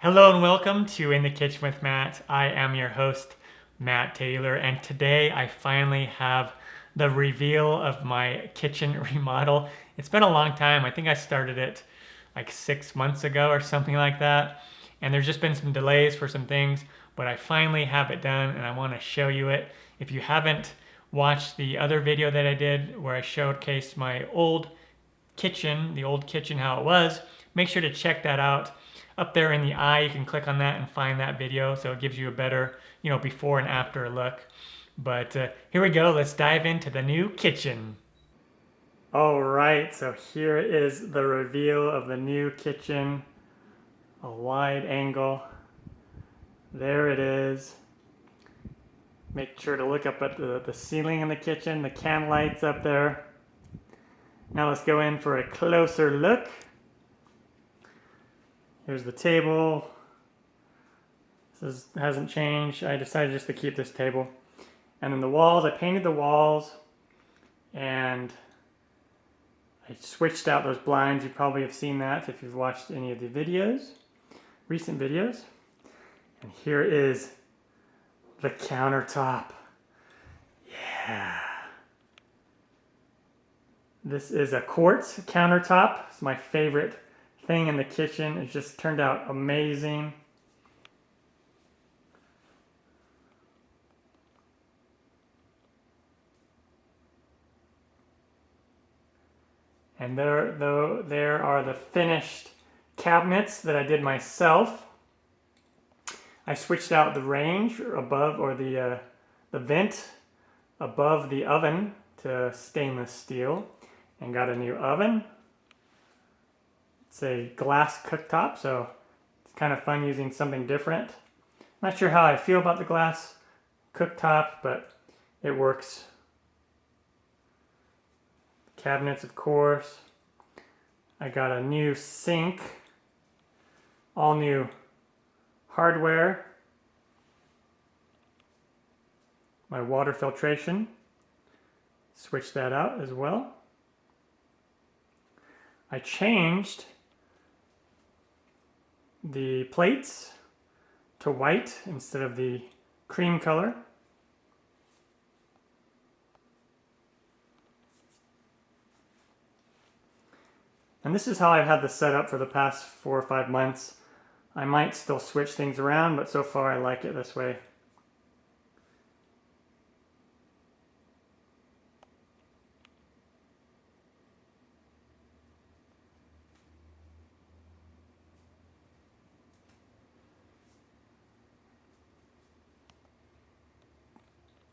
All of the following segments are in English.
Hello and welcome to In the Kitchen with Matt. I am your host, Matt Taylor, and today I finally have the reveal of my kitchen remodel. It's been a long time. I think I started it like 6 months ago or something like that, and there's just been some delays for some things, but I finally have it done and I want to show you it. If you haven't watched the other video that I did where I showcased my old kitchen, the old kitchen how it was, make sure to check that out. Up there in the eye, you can click on that and find that video, so it gives you a better, before and after look. But here we go. Let's dive into the new kitchen. All right, so here is the reveal of the new kitchen. A wide angle. There it is. Make sure to look up at the ceiling in the kitchen, the can lights up there. Now let's go in for a closer look. Here's the table. This hasn't changed. I decided just to keep this table. And then the walls, I painted the walls and I switched out those blinds. You probably have seen that if you've watched any of the videos, recent videos. And here is the countertop. Yeah. This is a quartz countertop. It's my favorite thing in the kitchen. It just turned out amazing. And there are the finished cabinets that I did myself. I switched out the range above, or the vent above the oven to stainless steel and got a new oven. It's a glass cooktop, so it's kind of fun using something different. Not sure how I feel about the glass cooktop, but it works. Cabinets, of course. I got a new sink, all new hardware. My water filtration, switched that out as well. I changed the plates to white instead of the cream color. And this is how I've had this set up for the past 4 or 5 months. I might still switch things around, but so far I like it this way.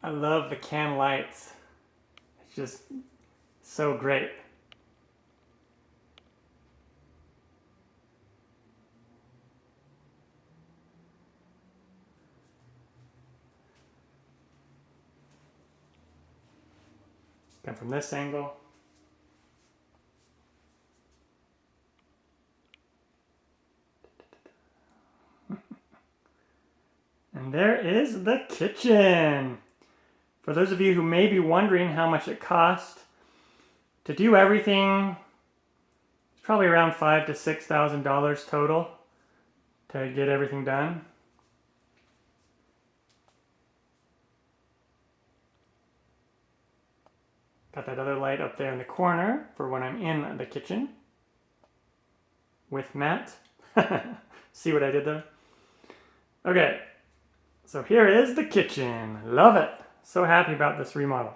I love the can lights. It's just so great. Come from this angle. And there is the kitchen. For those of you who may be wondering how much it cost to do everything, it's probably around $5,000 to $6,000 total to get everything done. Got that other light up there in the corner for when I'm in the kitchen with Matt. See what I did there? Okay, so here is the kitchen. Love it. So happy about this remodel.